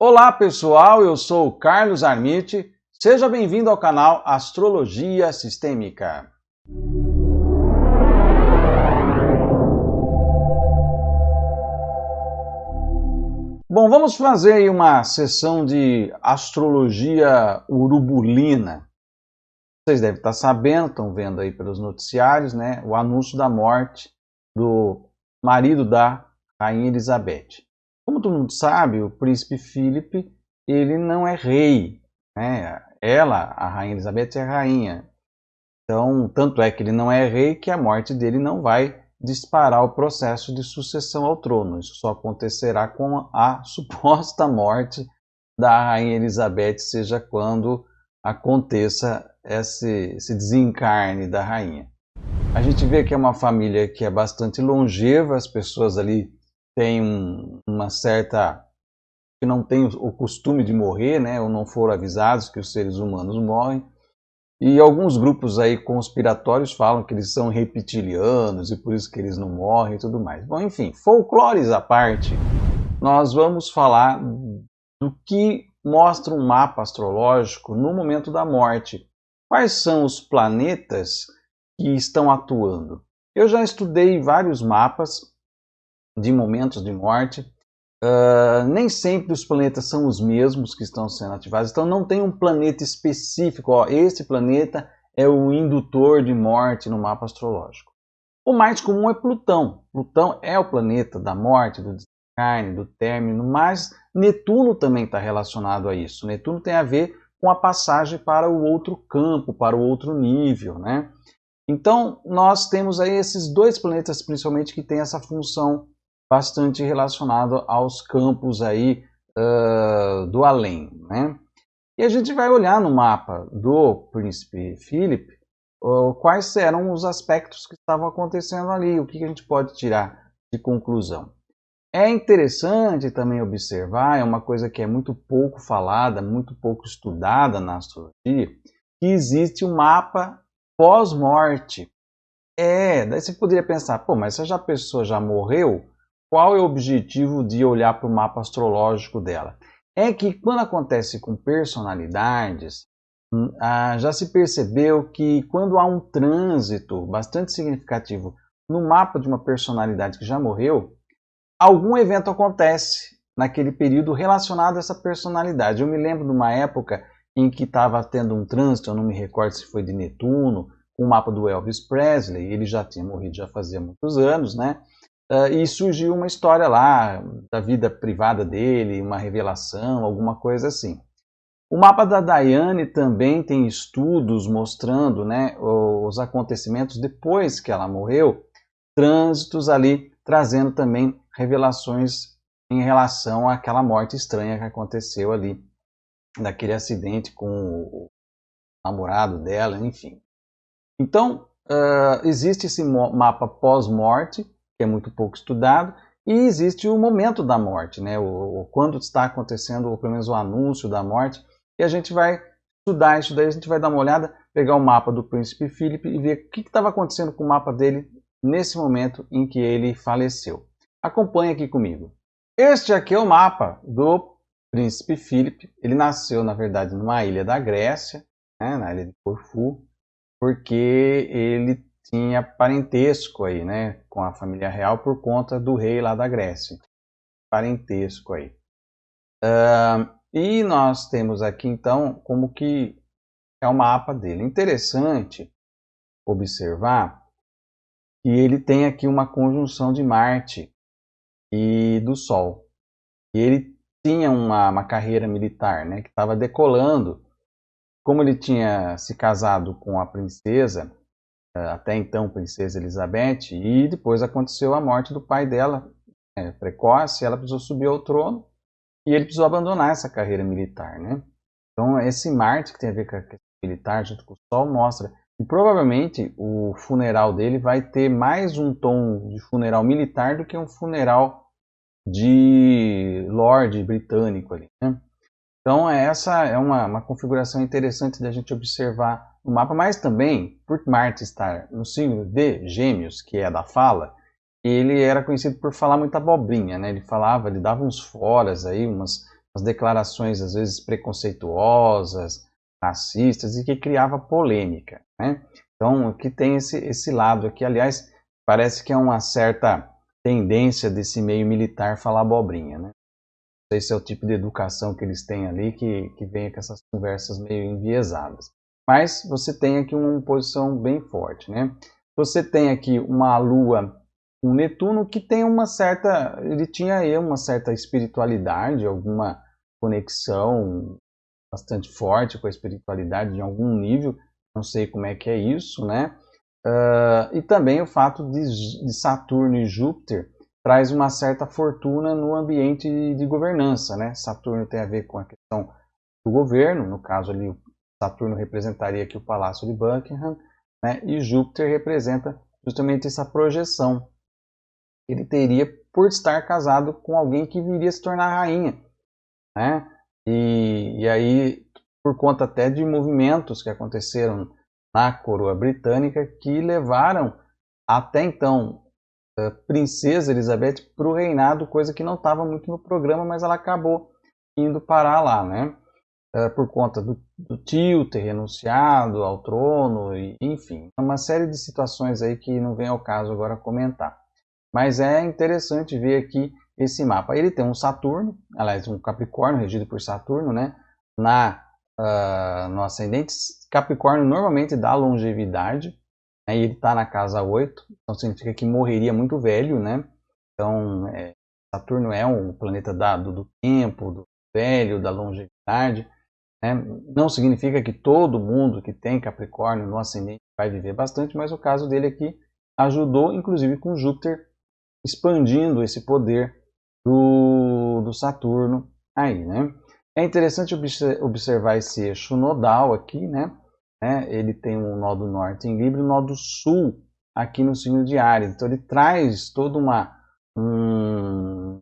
Olá pessoal, eu sou o Carlos Armite, seja bem-vindo ao canal Astrologia Sistêmica. Bom, vamos fazer aí uma sessão de astrologia urubulina. Vocês devem estar sabendo, estão vendo aí pelos noticiários, né, o anúncio da morte do marido da Rainha Elizabeth. Como todo mundo sabe, o príncipe Philip, ele não é rei, né? Ela, a Rainha Elizabeth, é rainha. Então, tanto é que ele não é rei que a morte dele não vai disparar o processo de sucessão ao trono. Isso só acontecerá com a suposta morte da Rainha Elizabeth, seja quando aconteça esse desencarne da rainha. A gente vê que é uma família que é bastante longeva, as pessoas ali têm uma certa... que não têm o costume de morrer, né, ou não foram avisados que os seres humanos morrem. E alguns grupos aí conspiratórios falam que eles são reptilianos e por isso que eles não morrem e tudo mais. Bom, enfim, folclores à parte, nós vamos falar do que mostra um mapa astrológico no momento da morte. Quais são os planetas que estão atuando? Eu já estudei vários mapas de momentos de morte. Nem sempre os planetas são os mesmos que estão sendo ativados, então não tem um planeta específico, ó, esse planeta é o indutor de morte no mapa astrológico. O mais comum é Plutão. Plutão é o planeta da morte, do desencarne, do término, mas Netuno também está relacionado a isso. Netuno tem a ver com a passagem para o outro campo, para o outro nível, né? Então nós temos aí esses dois planetas principalmente que têm essa função bastante relacionado aos campos aí do além, né? E a gente vai olhar no mapa do príncipe Philip quais eram os aspectos que estavam acontecendo ali, o que a gente pode tirar de conclusão. É interessante também observar, é uma coisa que é muito pouco falada, muito pouco estudada na astrologia, que existe um mapa pós-morte. Daí você poderia pensar, pô, mas se a pessoa já morreu, qual é o objetivo de olhar para o mapa astrológico dela? É que quando acontece com personalidades, já se percebeu que quando há um trânsito bastante significativo no mapa de uma personalidade que já morreu, algum evento acontece naquele período relacionado a essa personalidade. Eu me lembro de uma época em que estava tendo um trânsito, eu não me recordo se foi de Netuno, com o mapa do Elvis Presley, ele já tinha morrido já fazia muitos anos, né? E surgiu uma história lá da vida privada dele, uma revelação, alguma coisa assim. O mapa da Diane também tem estudos mostrando, né, os acontecimentos depois que ela morreu, trânsitos ali, trazendo também revelações em relação àquela morte estranha que aconteceu ali, daquele acidente com o namorado dela, enfim. Então, existe esse mapa pós-morte, que é muito pouco estudado, e existe o momento da morte, né? Quando está acontecendo, ou pelo menos o anúncio da morte, e a gente vai estudar isso daí, a gente vai dar uma olhada, pegar o mapa do príncipe Philip e ver o que estava acontecendo com o mapa dele nesse momento em que ele faleceu. Acompanhe aqui comigo. Este aqui é o mapa do príncipe Philip. Ele nasceu, na verdade, numa ilha da Grécia, né, na ilha de Corfu, porque ele tinha parentesco aí, né, com a família real por conta do rei lá da Grécia. Parentesco aí. E nós temos aqui então como que é o mapa dele. Interessante observar que ele tem aqui uma conjunção de Marte e do Sol. E ele tinha uma carreira militar, né, que estava decolando. Como ele tinha se casado com a princesa, até então princesa Elizabeth, e depois aconteceu a morte do pai dela, precoce, ela precisou subir ao trono e ele precisou abandonar essa carreira militar, né? Então esse Marte que tem a ver com a questão militar junto com o Sol mostra que provavelmente o funeral dele vai ter mais um tom de funeral militar do que um funeral de lorde britânico ali, né? Então essa é uma configuração interessante da gente observar no mapa, mas também, por Marte estar no signo de Gêmeos, que é da fala, ele era conhecido por falar muita abobrinha, né? Ele falava, ele dava uns foras aí, umas as declarações às vezes preconceituosas, racistas e que criava polêmica, né? Então aqui tem esse lado aqui, aliás, parece que é uma certa tendência desse meio militar falar abobrinha, né? Não sei se é o tipo de educação que eles têm ali que vem com essas conversas meio enviesadas. Mas você tem aqui uma posição bem forte, né? Você tem aqui uma Lua, um Netuno que tem uma certa, ele tinha aí uma certa espiritualidade, alguma conexão bastante forte com a espiritualidade de algum nível, não sei como é que é isso, né? E também o fato de Saturno e Júpiter traz uma certa fortuna no ambiente de governança, né? Saturno tem a ver com a questão do governo, no caso ali Saturno representaria aqui o Palácio de Buckingham, né? E Júpiter representa justamente essa projeção. Ele teria por estar casado com alguém que viria a se tornar rainha, né? E aí, por conta até de movimentos que aconteceram na coroa britânica que levaram até então a princesa Elizabeth para o reinado, coisa que não estava muito no programa, mas ela acabou indo parar lá, né? Por conta do tio ter renunciado ao trono, e, enfim, uma série de situações aí que não vem ao caso agora comentar. Mas é interessante ver aqui esse mapa. Ele tem um Saturno, aliás, um Capricórnio regido por Saturno, né? No ascendente, Capricórnio normalmente dá longevidade, né? E ele está na casa 8, então significa que morreria muito velho, né? Então, Saturno é um planeta do tempo, do velho, da longevidade, né? Não significa que todo mundo que tem Capricórnio no ascendente vai viver bastante, mas o caso dele aqui ajudou, inclusive com Júpiter expandindo esse poder do Saturno aí, né? É interessante observar esse eixo nodal aqui, né? Ele tem um nó do norte em Libra e um nó do sul aqui no signo de Áries. Então ele traz todo um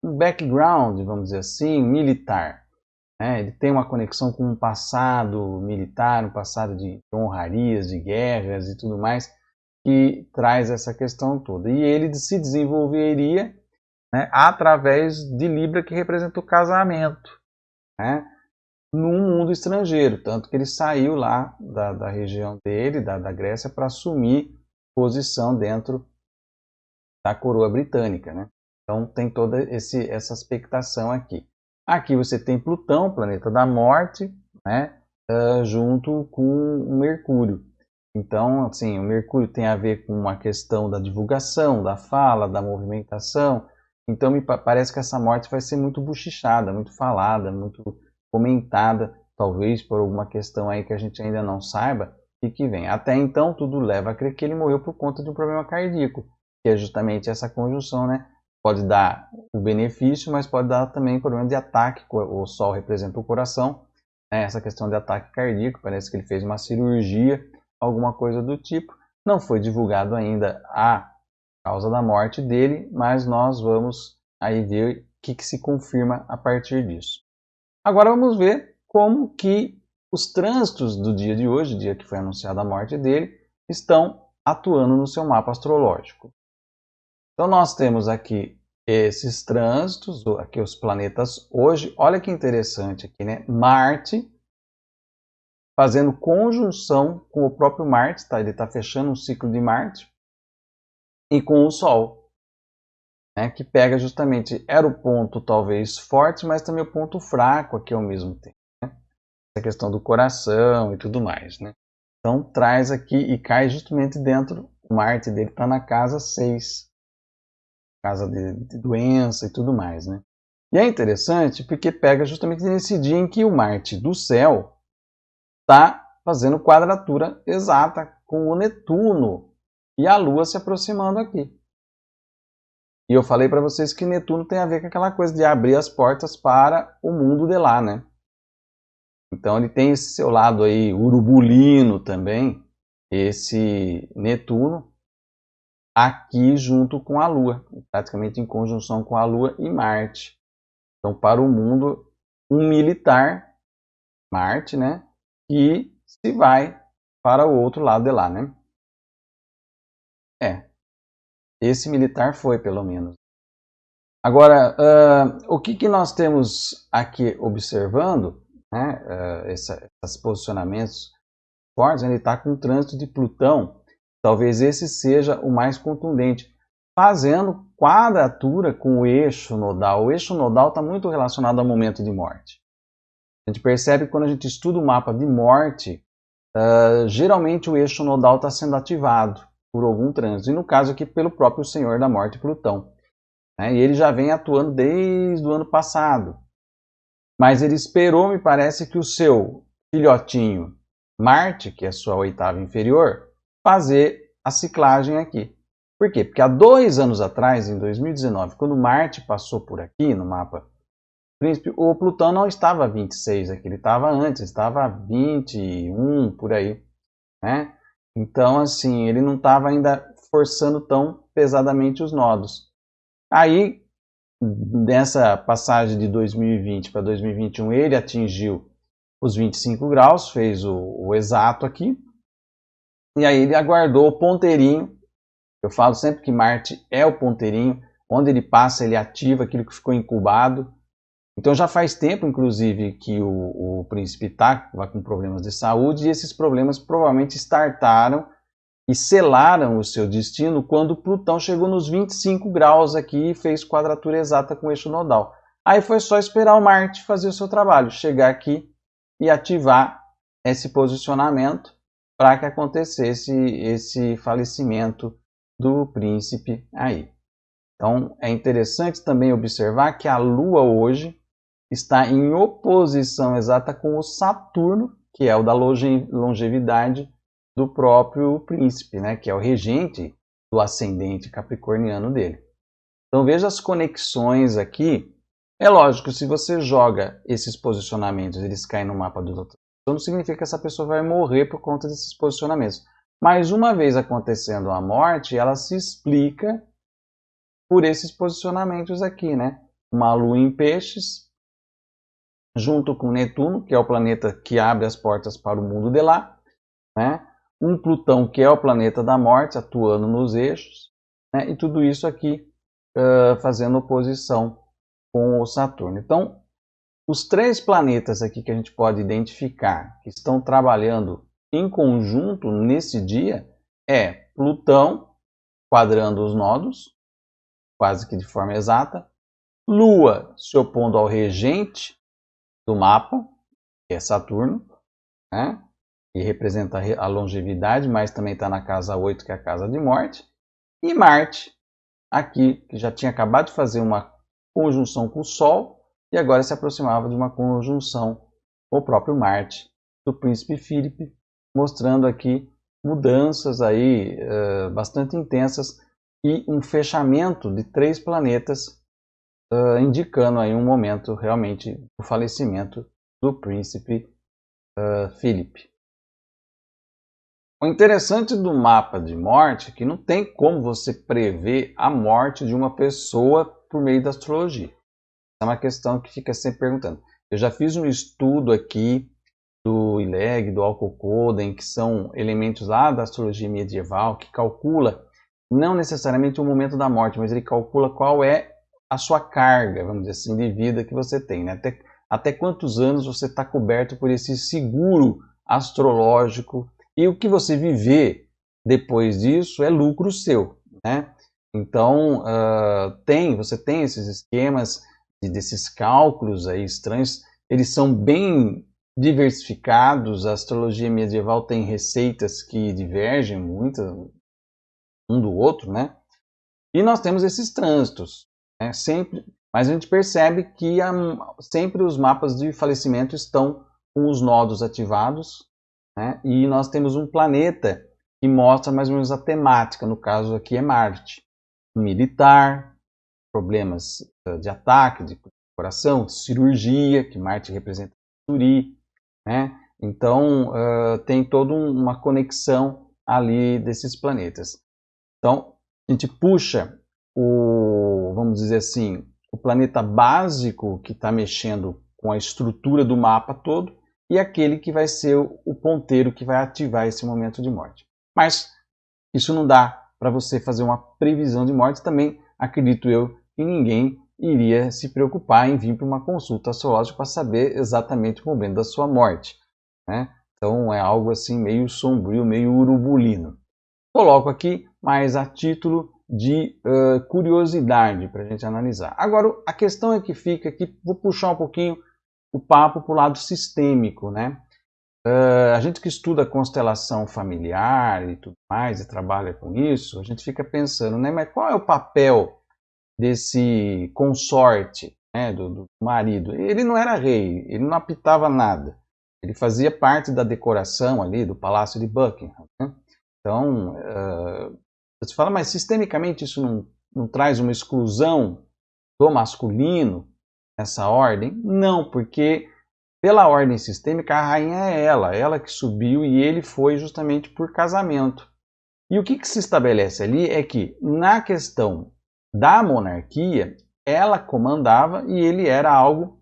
background, vamos dizer assim, militar. Ele tem uma conexão com um passado militar, um passado de honrarias, de guerras e tudo mais, que traz essa questão toda. E ele se desenvolveria, né, através de Libra, que representa o casamento, né, num mundo estrangeiro. Tanto que ele saiu lá da região dele, da Grécia, para assumir posição dentro da coroa britânica, né? Então tem toda essa expectação aqui. Aqui você tem Plutão, planeta da morte, né, junto com o Mercúrio. Então, assim, o Mercúrio tem a ver com a questão da divulgação, da fala, da movimentação. Então, me parece que essa morte vai ser muito buchichada, muito falada, muito comentada, talvez por alguma questão aí que a gente ainda não saiba e que vem. Até então, tudo leva a crer que ele morreu por conta de um problema cardíaco, que é justamente essa conjunção, né? Pode dar o benefício, mas pode dar também problema de ataque. O Sol representa o coração, né? Essa questão de ataque cardíaco, parece que ele fez uma cirurgia, alguma coisa do tipo. Não foi divulgado ainda a causa da morte dele, mas nós vamos aí ver o que se confirma a partir disso. Agora vamos ver como que os trânsitos do dia de hoje, dia que foi anunciada a morte dele, estão atuando no seu mapa astrológico. Então nós temos aqui esses trânsitos, aqui os planetas hoje. Olha que interessante aqui, né? Marte fazendo conjunção com o próprio Marte, tá? Ele está fechando um ciclo de Marte e com o Sol, né? Que pega justamente, era o ponto talvez forte, mas também o ponto fraco aqui ao mesmo tempo, né? Essa questão do coração e tudo mais, né? Então traz aqui e cai justamente dentro, o Marte dele está na casa 6, casa de doença e tudo mais, né? E é interessante porque pega justamente nesse dia em que o Marte do céu está fazendo quadratura exata com o Netuno e a Lua se aproximando aqui. E eu falei para vocês que Netuno tem a ver com aquela coisa de abrir as portas para o mundo de lá, né? Então ele tem esse seu lado aí urubulino também, esse Netuno, aqui junto com a Lua, praticamente em conjunção com a Lua e Marte. Então para o mundo, um militar, Marte, né? Que se vai para o outro lado de lá, né? Esse militar foi, pelo menos. Agora, o que nós temos aqui observando, né, esses posicionamentos fortes, ele está com o trânsito de Plutão, talvez esse seja o mais contundente, fazendo quadratura com o eixo nodal. O eixo nodal está muito relacionado ao momento de morte. A gente percebe que quando a gente estuda o mapa de morte, geralmente o eixo nodal está sendo ativado por algum trânsito, e no caso aqui pelo próprio Senhor da Morte, Plutão. E ele já vem atuando desde o ano passado. Mas ele esperou, me parece, que o seu filhotinho Marte, que é a sua oitava inferior, fazer a ciclagem aqui. Por quê? Porque há 2 anos atrás, em 2019, quando Marte passou por aqui no mapa Príncipe, o Plutão não estava a 26 aqui, ele estava antes, estava a 21 por aí. Né? Então, assim, ele não estava ainda forçando tão pesadamente os nodos. Aí, nessa passagem de 2020 para 2021, ele atingiu os 25 graus, fez o exato aqui, e aí ele aguardou o ponteirinho. Eu falo sempre que Marte é o ponteirinho, onde ele passa, ele ativa aquilo que ficou incubado. Então já faz tempo, inclusive, que o príncipe está com problemas de saúde, e esses problemas provavelmente startaram e selaram o seu destino quando Plutão chegou nos 25 graus aqui e fez quadratura exata com o eixo nodal. Aí foi só esperar o Marte fazer o seu trabalho, chegar aqui e ativar esse posicionamento para que acontecesse esse falecimento do príncipe aí. Então é interessante também observar que a Lua hoje está em oposição exata com o Saturno, que é o da longevidade do próprio príncipe, né, que é o regente do ascendente capricorniano dele. Então veja as conexões aqui. É lógico, se você joga esses posicionamentos, eles caem no mapa do doutor, então não significa que essa pessoa vai morrer por conta desses posicionamentos. Mas uma vez acontecendo a morte, ela se explica por esses posicionamentos aqui, né? Uma Lua em Peixes, junto com Netuno, que é o planeta que abre as portas para o mundo de lá, né? Um Plutão, que é o planeta da morte, atuando nos eixos, né? E tudo isso aqui fazendo oposição com o Saturno. Então, os 3 planetas aqui que a gente pode identificar, que estão trabalhando em conjunto nesse dia, é Plutão, quadrando os nodos, quase que de forma exata, Lua se opondo ao regente do mapa, que é Saturno, né? Que representa a longevidade, mas também está na casa 8, que é a casa de morte, e Marte, aqui, que já tinha acabado de fazer uma conjunção com o Sol, e agora se aproximava de uma conjunção com o próprio Marte, do príncipe Filipe, mostrando aqui mudanças aí bastante intensas e um fechamento de 3 planetas, indicando aí um momento realmente do falecimento do príncipe Filipe. O interessante do mapa de morte é que não tem como você prever a morte de uma pessoa por meio da astrologia. É uma questão que fica sempre perguntando. Eu já fiz um estudo aqui do ILEG, do Alcocoden, que são elementos lá da astrologia medieval, que calcula não necessariamente o momento da morte, mas ele calcula qual é a sua carga, vamos dizer assim, de vida que você tem. Né? Até quantos anos você está coberto por esse seguro astrológico, e o que você viver depois disso é lucro seu. Né? Então, você tem esses esquemas desses cálculos aí estranhos, eles são bem diversificados. A astrologia medieval tem receitas que divergem muito um do outro, né? E nós temos esses trânsitos, né? Sempre, mas a gente percebe que sempre os mapas de falecimento estão com os nodos ativados, né? E nós temos um planeta que mostra mais ou menos a temática, no caso aqui é Marte, militar, problemas de ataque, de coração, cirurgia, que Marte representa bisturi, né? Então tem toda uma conexão ali desses planetas. Então a gente puxa vamos dizer assim, o planeta básico que está mexendo com a estrutura do mapa todo e aquele que vai ser o ponteiro que vai ativar esse momento de morte. Mas isso não dá para você fazer uma previsão de morte. Também acredito eu que ninguém iria se preocupar em vir para uma consulta astrológica para saber exatamente o momento da sua morte, né? Então é algo assim meio sombrio, meio urubulino. Coloco aqui mais a título de curiosidade para a gente analisar. Agora, a questão é que fica aqui, vou puxar um pouquinho o papo para o lado sistêmico, né? A gente que estuda constelação familiar e tudo mais, e trabalha com isso, a gente fica pensando, né? Mas qual é o papel desse consorte, né, do marido? Ele não era rei, ele não apitava nada. Ele fazia parte da decoração ali do Palácio de Buckingham, né? Então, você fala, mas sistemicamente isso não traz uma exclusão do masculino nessa ordem? Não, porque pela ordem sistêmica a rainha é ela que subiu e ele foi justamente por casamento. E o que se estabelece ali é que na questão da monarquia, ela comandava e ele era algo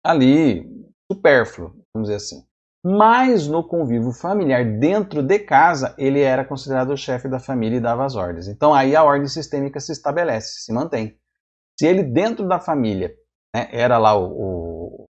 ali supérfluo, vamos dizer assim. Mas no convívio familiar, dentro de casa, ele era considerado o chefe da família e dava as ordens. Então aí a ordem sistêmica se estabelece, se mantém. Se ele dentro da família, né, era lá o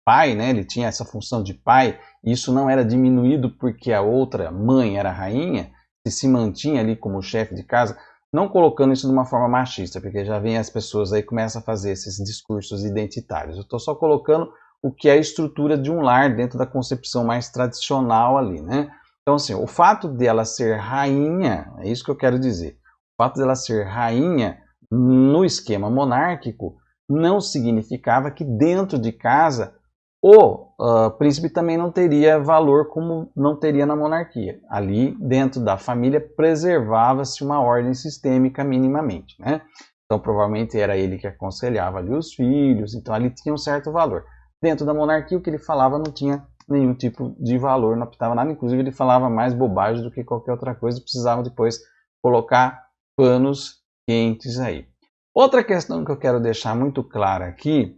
pai, né, ele tinha essa função de pai, e isso não era diminuído porque a outra mãe era rainha, se mantinha ali como chefe de casa, não colocando isso de uma forma machista, porque já vem as pessoas aí começam a fazer esses discursos identitários. Eu estou só colocando o que é a estrutura de um lar dentro da concepção mais tradicional ali, né? Então, assim, o fato dela ser rainha, é isso que eu quero dizer, o fato dela ser rainha no esquema monárquico não significava que dentro de casa o príncipe também não teria valor como não teria na monarquia. Ali, dentro da família, preservava-se uma ordem sistêmica minimamente, né? Então, provavelmente era ele que aconselhava ali os filhos, então ali tinha um certo valor. Dentro da monarquia, o que ele falava não tinha nenhum tipo de valor, não apitava nada, inclusive ele falava mais bobagem do que qualquer outra coisa, precisava depois colocar panos quentes aí. Outra questão que eu quero deixar muito clara aqui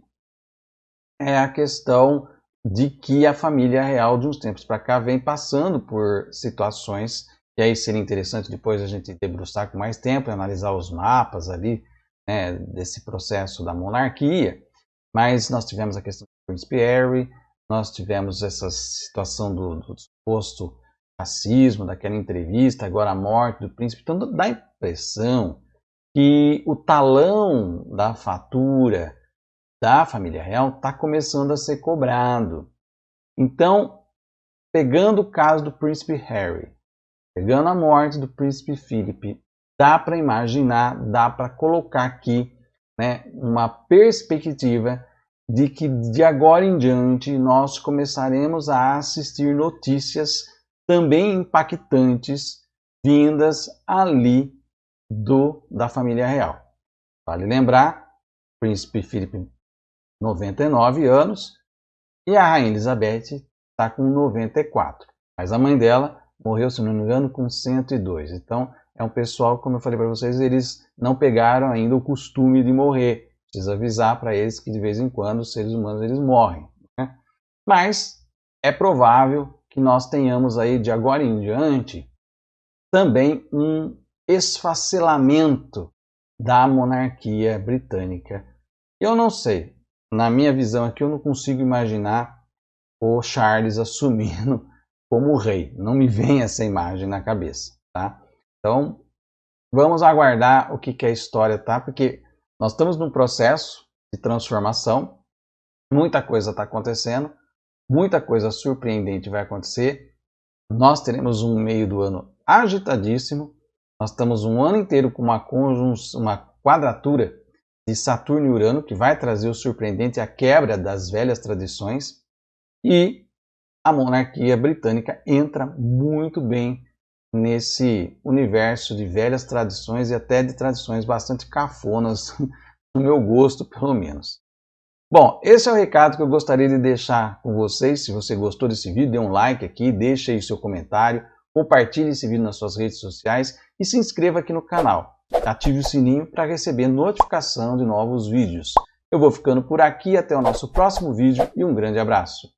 é a questão de que a família real de uns tempos para cá vem passando por situações, e aí seria interessante depois a gente debruçar com mais tempo e analisar os mapas ali, né, desse processo da monarquia, mas nós tivemos a questão do príncipe Harry, nós tivemos essa situação do suposto racismo, daquela entrevista, agora a morte do príncipe, então dá a impressão que o talão da fatura da família real está começando a ser cobrado. Então, pegando o caso do príncipe Harry, pegando a morte do príncipe Philip, dá para imaginar, dá para colocar aqui, né, uma perspectiva de que de agora em diante nós começaremos a assistir notícias também impactantes vindas ali da família real. Vale lembrar, o príncipe Philip 99 anos e a rainha Elizabeth está com 94, mas a mãe dela morreu, se não me engano, com 102. Então é um pessoal, como eu falei para vocês, eles não pegaram ainda o costume de morrer. Precisa avisar para eles que de vez em quando os seres humanos eles morrem, né? Mas é provável que nós tenhamos aí de agora em diante também um esfacelamento da monarquia britânica. Eu não sei, na minha visão aqui eu não consigo imaginar o Charles assumindo como rei. Não me vem essa imagem na cabeça, tá? Então, vamos aguardar o que a história tá, porque nós estamos num processo de transformação, muita coisa está acontecendo, muita coisa surpreendente vai acontecer. Nós teremos um meio do ano agitadíssimo, nós estamos um ano inteiro com uma quadratura de Saturno e Urano, que vai trazer o surpreendente, a quebra das velhas tradições, e a monarquia britânica entra muito bem nesse universo de velhas tradições e até de tradições bastante cafonas, no meu gosto, pelo menos. Bom, esse é o recado que eu gostaria de deixar com vocês. Se você gostou desse vídeo, dê um like aqui, deixe aí seu comentário, compartilhe esse vídeo nas suas redes sociais e se inscreva aqui no canal. Ative o sininho para receber notificação de novos vídeos. Eu vou ficando por aqui, até o nosso próximo vídeo e um grande abraço.